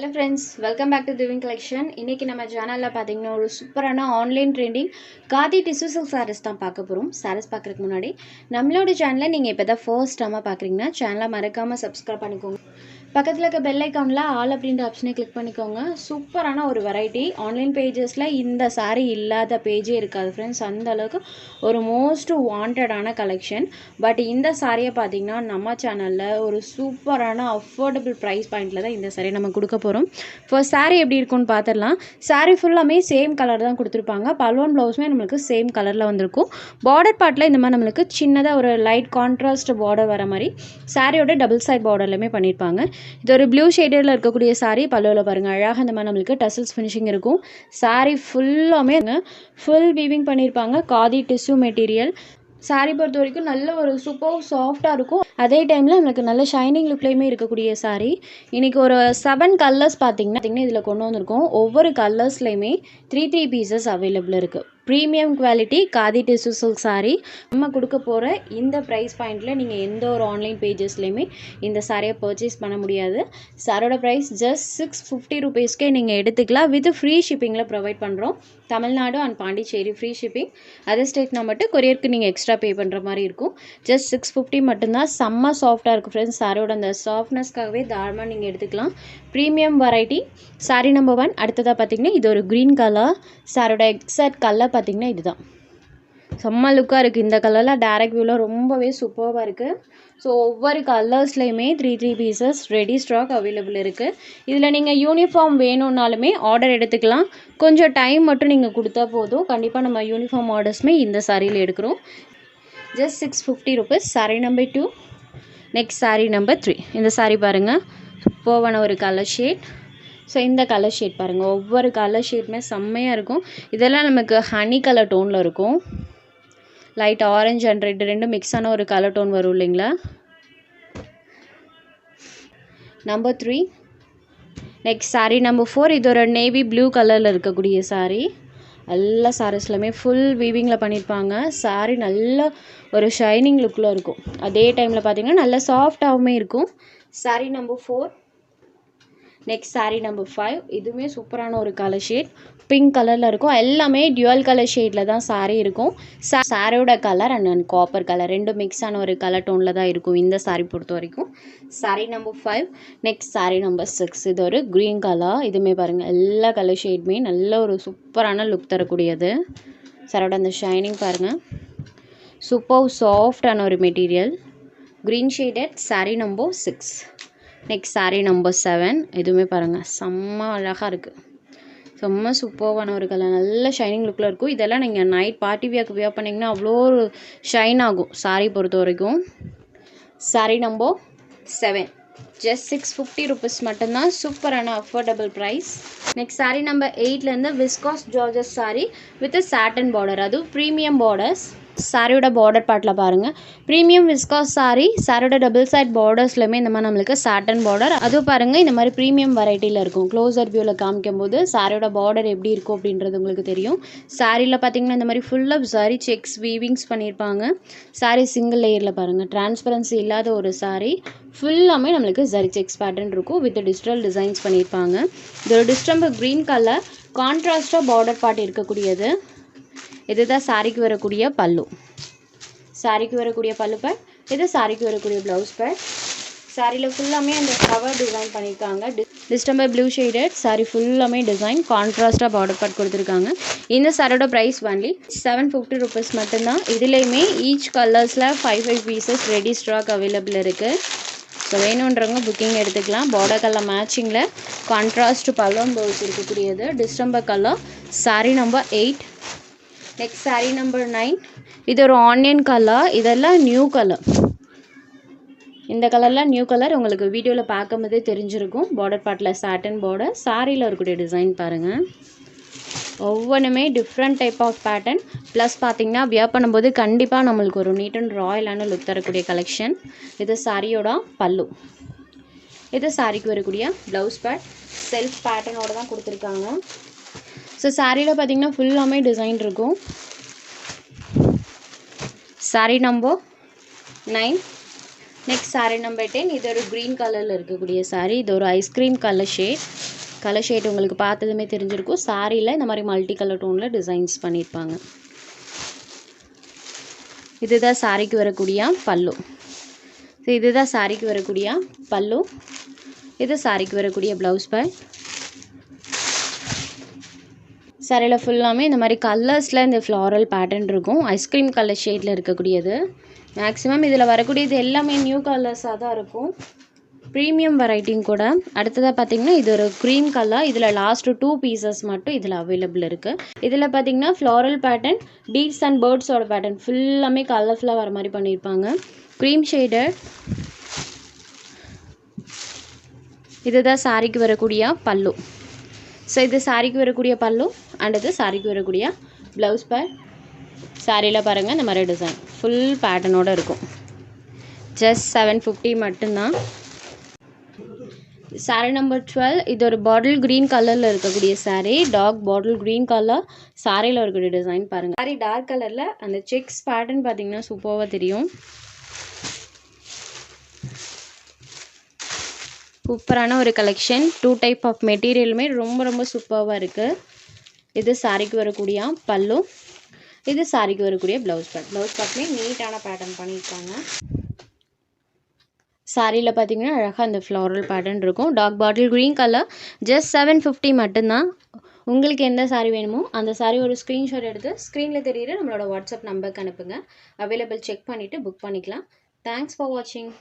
Hello friends, welcome back to Divine Collection. இன்னைக்கு நம்ம சேனல்ல பாத்தீங்கன்னா ஒரு சூப்பரான online trending khadi tissue silk saris தான் பார்க்க போறோம். சாரீஸ் பார்க்கறதுக்கு முன்னாடி நம்மளோட சேனலை நீங்க இப்பதான் ஃபர்ஸ்ட் டைமா பார்க்கறீங்கன்னா சேனலை மறக்காம சப்ஸ்கிரைப் பண்ணிக்கோங்க. பக்கத்துல இருக்க பெல் ஐகான்ல ஆல் அப்படின்ற ஆப்ஷனை கிளிக் பண்ணிக்கோங்க. சூப்பரான ஒரு வெரைட்டி ஆன்லைன் பேஜஸ்ல இந்த சாரீ இல்லாத பேஜே இருக்காது ஃப்ரெண்ட்ஸ். அந்த அளவுக்கு ஒரு மோஸ்ட் வாண்டடான கலெக்ஷன். பட் இந்த சாரியை பார்த்தீங்கன்னா நம்ம சேனலில் ஒரு சூப்பரான அஃபோர்டபுள் ப்ரைஸ் பாயிண்டில் தான் இந்த சாரியை நம்ம கொடுக்க போகிறோம். ஃபர்ஸ்ட் சாரீ எப்படி இருக்குன்னு பார்த்துடலாம். சாரீ ஃபுல்லாமே சேம் கலர் தான் கொடுத்துருப்பாங்க. பல்லுவன் ப்ளவுஸுமே நம்மளுக்கு சேம் கலரில் வந்திருக்கும். பார்டர் பார்ட்டில் இந்த மாதிரி நம்மளுக்கு சின்னதாக ஒரு லைட் கான்ட்ராஸ்ட் பார்டர் வர மாதிரி சாரியோட டபுள் சைட் பார்டர்லையுமே பண்ணியிருப்பாங்க. இது ஒரு ப்ளூ ஷேடில் இருக்கக்கூடிய சாரீ. பல்லுவில் பாருங்கள் அழகாக இந்த மாதிரி நம்மளுக்கு டசல்ஸ் ஃபினிஷிங் இருக்கும். சாரீ ஃபுல்லாமே ஃபுல் வீவிங் பண்ணியிருப்பாங்க. Khadi tissue material. சாரீ பொறுத்த வரைக்கும் நல்ல ஒரு சூப்பர் சாஃப்டாக இருக்கும். அதே டைமில் நம்மளுக்கு நல்ல ஷைனிங் லுக்லேயுமே இருக்கக்கூடிய சாரீ. இன்றைக்கி ஒரு 7 கலர்ஸ் பார்த்தீங்கன்னா இதில் கொண்டு வந்திருக்கோம். ஒவ்வொரு கலர்ஸ்லையுமே 3 பீசஸ் அவைலபிள் இருக்குது. Premium quality khadi tissue silk sari. நம்ம கொடுக்க போகிற இந்த ப்ரைஸ் பாயிண்டில் நீங்கள் எந்த ஒரு ஆன்லைன் பேஜஸ்லையுமே இந்த சாரியை பர்ச்சேஸ் பண்ண முடியாது. சாரோட ப்ரைஸ் ஜஸ்ட் 650 ருபீஸ்க்கே நீங்கள் எடுத்துக்கலாம். வித் ஃப்ரீ ஷிப்பிங்கில் ப்ரொவைட் பண்ணுறோம். Tamil Nadu and Pondicherry free shipping. Other ஸ்டேட்னா மட்டும் கொரியருக்கு நீங்கள் எக்ஸ்ட்ரா பே பண்ணுற மாதிரி இருக்கும். ஜஸ்ட் 650 மட்டும்தான். செம்ம சாஃப்டாக இருக்குது ஃப்ரெண்ட்ஸ். சாரோட அந்த சாஃப்ட்னஸ்க்காகவே தாராளமாக நீங்கள் எடுத்துக்கலாம். Premium variety. சாரீ நம்பர் 1. அடுத்ததாக பார்த்தீங்கன்னா இது ஒரு க்ரீன் கலர். சாரோட எக்ஸாக்ட் கலர் பார்த்தீங்கன்னா இதுதான். செம்ம லுக்காக இருக்குது. இந்த கலரில் டேரக்ட் வியூவில் ரொம்பவே சூப்பராக இருக்குது. ஸோ ஒவ்வொரு கலர்ஸ்லையுமே 3 பீசஸ் ரெடி ஸ்டாக் அவைலபிள் இருக்குது. இதில் நீங்கள் யூனிஃபார்ம் வேணும்னாலுமே ஆர்டர் எடுத்துக்கலாம். கொஞ்சம் டைம் மட்டும் நீங்கள் கொடுத்தா போதும். கண்டிப்பாக நம்ம யூனிஃபார்ம் ஆர்டர்ஸுமே இந்த சாரியில் எடுக்கிறோம். Just 650 rupees. Sari number 2. Next sari number 3. இந்த சாரீ பாருங்கள் சூப்பரான ஒரு கலர் ஷேட். ஸோ இந்த கலர் ஷேட் பாருங்கள். ஒவ்வொரு கலர் ஷேட்டுமே செம்மையாக இருக்கும். இதெல்லாம் நமக்கு ஹனி கலர் டோனில் இருக்கும். லைட் ஆரஞ்சு அண்ட் ரெட் ரெண்டும் மிக்ஸான ஒரு கலர் டோன் வரும் இல்லைங்களா. நம்பர் 3. Next sari number 4. இது ஒரு நேவி ப்ளூ கலரில் இருக்கக்கூடிய சாரீ. எல்லா சாரீஸ்லையுமே ஃபுல் வீவிங்கில் பண்ணியிருப்பாங்க. சாரீ நல்ல ஒரு ஷைனிங் லுக்கில் இருக்கும். அதே டைமில் பார்த்தீங்கன்னா நல்ல சாஃப்டாகவுமே இருக்கும். Sari number 4. Next sari number 5. இதுவுமே சூப்பரான ஒரு கலர் ஷேட். பிங்க் கலரில் இருக்கும். எல்லாமே டியூவல் கலர் ஷேடில் தான் சாரீ இருக்கும். சாரியோட கலர் அண்ட் காப்பர் கலர் ரெண்டும் மிக்ஸான ஒரு கலர் டோனில் தான் இருக்கும் இந்த சாரீ பொறுத்த வரைக்கும். Sari number 5. Next sari number 6. இது ஒரு க்ரீன் கலர். இதுவுமே பாருங்கள் எல்லா கலர் ஷேடுமே நல்ல ஒரு சூப்பரான லுக் தரக்கூடியது. சாரோட அந்த ஷைனிங் பாருங்கள். சூப்பர் சாஃப்டான ஒரு material. Green shaded. Sari number 6. Next sari number 7. இதுவுமே பாருங்கள் செம்ம அழகாக இருக்குது. செம்ம சூப்பரான ஒரு கலர். நல்ல ஷைனிங் லுக்கில் இருக்கும். இதெல்லாம் நீங்கள் நைட் பார்ட்டி வியர் பண்ணிங்கன்னா அவ்வளோ ஒரு ஷைன் ஆகும் சாரீ பொறுத்த வரைக்கும். சாரீ நம்பர் 7. ஜஸ்ட் 650 ருபீஸ் மட்டும்தான். சூப்பரான affordable price. Next sari number 8லேருந்து viscose georgette sari with satin border. அதுவும் ப்ரீமியம் பார்டர்ஸ். சாரியோட பார்டர் பார்ட்டில் பாருங்கள் ப்ரீமியம் விஸ்காஸ் சாரீ. சாரியோட டபுள் சைட் பார்டர்ஸ்லையுமே இந்த மாதிரி நம்மளுக்கு சாட்டன் பார்டர். அதுவும் பாருங்கள் இந்த மாதிரி ப்ரீமியம் வெரைட்டியில் இருக்கும். க்ளோசர் வியூவில் காமிக்கும் போது சாரியோட பார்டர் எப்படி இருக்கும் அப்படின்றது உங்களுக்கு தெரியும். சாரியில் பார்த்தீங்கன்னா இந்த மாதிரி ஃபுல்லாக சாரி செக்ஸ் வீவிங்ஸ் பண்ணியிருப்பாங்க. சாரீ சிங்கிள் லேயரில் பாருங்கள் டிரான்ஸ்பரன்சி இல்லாத ஒரு சாரீ. ஃபுல்லாமே நம்மளுக்கு ஜரி செக்ஸ் பேட்டர்ன் இருக்கும். வித் டிஜிட்டல் டிசைன்ஸ் பண்ணியிருப்பாங்க. இது ஒரு டிஸ்டம்பர் க்ரீன் கலர் கான்ட்ராஸ்டாக பார்டர் பார்ட் இருக்கக்கூடியது. இதுதான் சாரிக்கு வரக்கூடிய பல்லு. சாரிக்கு வரக்கூடிய பல்லு பேட். இது சாரிக்கு வரக்கூடிய ப்ளவுஸ் பேட். சாரியில் ஃபுல்லாமே அந்த கவர் டிசைன் பண்ணியிருக்காங்க. Distemper blue shaded. சாரி ஃபுல்லாமே டிசைன் கான்ட்ராஸ்டாக பார்டர் பார்ட் கொடுத்துருக்காங்க. இந்த சாரியோட ப்ரைஸ் ஒன்லி 750 ருபீஸ் மட்டும்தான். இதுலேயுமே ஈச் கலர்ஸில் 5 பீசஸ் ரெடி ஸ்டாக் அவைலபிள் இருக்குது. ஸோ வேணுன்றவங்க புக்கிங் எடுத்துக்கலாம். பார்டர் கலர் மேட்சிங்கில் கான்ட்ராஸ்ட் பல்லுவன் ப்ளவுஸ் இருக்கக்கூடியது. Distemper colour. Sari number 8. Next sari number 9. இது ஒரு ஆனியன் கலர். இதெல்லாம் நியூ கலர். இந்த கலர்லாம் நியூ கலர். உங்களுக்கு வீடியோவில் பார்க்கும்போதே தெரிஞ்சிருக்கும். பார்டர் பார்ட்டில் சாட்டன் பார்டர். சாரியில் இருக்கக்கூடிய டிசைன் பாருங்கள். ஒவ்வொன்றுமே different type of pattern. Plus பார்த்தீங்கன்னா வியர் பண்ணும்போது கண்டிப்பாக நம்மளுக்கு ஒரு நீட் அண்ட் ராயலான லுக் தரக்கூடிய கலெக்ஷன். இது சாரியோட பல்லு. இது சாரிக்கு வரக்கூடிய ப்ளவுஸ் பேட். செல்ஃப் பேட்டர்னோடு தான் கொடுத்துருக்காங்க. ஸோ சாரியில் பார்த்தீங்கன்னா ஃபுல்லாமே டிசைன் இருக்கும். Sari number 9. Next sari number 10. இது ஒரு க்ரீன் கலரில் இருக்கக்கூடிய சாரீ. இது ஒரு ice cream colour shade. Colour shade உங்களுக்கு பார்த்ததுமே தெரிஞ்சிருக்கும். சாரியில் இந்த மாதிரி மல்டி கலர் டோனில் டிசைன்ஸ் பண்ணியிருப்பாங்க. இதுதான் சாரிக்கு வரக்கூடிய பல்லு. ஸோ இதுதான் சாரிக்கு வரக்கூடிய பல்லு. இது சாரிக்கு வரக்கூடிய ப்ளவுஸ் பேட். சாரியில் ஃபுல்லாமே இந்த மாதிரி கலர்ஸில் இந்த ஃப்ளாரல் பேட்டர்ன் இருக்கும். ஐஸ்கிரீம் கலர் ஷேடில் இருக்கக்கூடியது. மேக்ஸிமம் இதில் வரக்கூடியது எல்லாமே நியூ கலர்ஸாக தான் இருக்கும். ப்ரீமியம் வெரைட்டியும் கூட. அடுத்ததாக பார்த்திங்கன்னா இது ஒரு க்ரீம் கலர். இதில் லாஸ்ட்டு 2 பீசஸ் மட்டும் இதில் அவைலபிள் இருக்குது. இதில் பார்த்திங்கன்னா ஃப்ளாரல் பேட்டர்ன், டீட்ஸ் அண்ட் பேர்ட்ஸோட பேட்டர்ன் ஃபுல்லாமே கலர்ஃபுல்லாக வர மாதிரி பண்ணியிருப்பாங்க. Cream shaded. இதுதான் சாரிக்கு வரக்கூடிய பல்லு. ஸோ இது சாரிக்கு வரக்கூடிய பல்லு அண்ட் இது சாரிக்கு வரக்கூடிய ப்ளவுஸ் பேட். சாரியில் பாருங்கள் இந்த மாதிரி டிசைன் ஃபுல் பேட்டர்னோடு இருக்கும். ஜஸ்ட் 750 மட்டும்தான். சாரீ நம்பர் 12. இது ஒரு பாட்டில் க்ரீன் கலரில் இருக்கக்கூடிய sari. Dark bottle green colour சாரியில் இருக்கக்கூடிய டிசைன் பாருங்கள். சாரீ டார்க் கலரில் அந்த செக்ஸ் பேட்டர்ன் பார்த்திங்கன்னா சூப்பராக தெரியும். சூப்பரான ஒரு கலெக்ஷன். 2 டைப் ஆஃப் மெட்டீரியலுமே ரொம்ப ரொம்ப சூப்பராக இருக்குது. இது சாரிக்கு வரக்கூடிய பல்லு. இது சாரிக்கு வரக்கூடிய ப்ளவுஸ் பேட். ப்ளவுஸ் பேட்மே நீட்டான பேட்டர்ன் பண்ணியிருக்காங்க. சாரியில் பார்த்தீங்கன்னா அழகாக அந்த ஃப்ளாரல் பேட்டர்ன் இருக்கும். Dark bottle green colour. Just 750 மட்டும்தான். உங்களுக்கு எந்த சாரீ வேணுமோ அந்த சாரீ ஒரு ஸ்க்ரீன்ஷாட் எடுத்து ஸ்க்ரீனில் தெரியுற நம்மளோட வாட்ஸ்அப் நம்பருக்கு அனுப்புங்க. அவைலபிள் செக் பண்ணிவிட்டு புக் பண்ணிக்கலாம். தேங்க்ஸ் ஃபார் வாட்சிங்.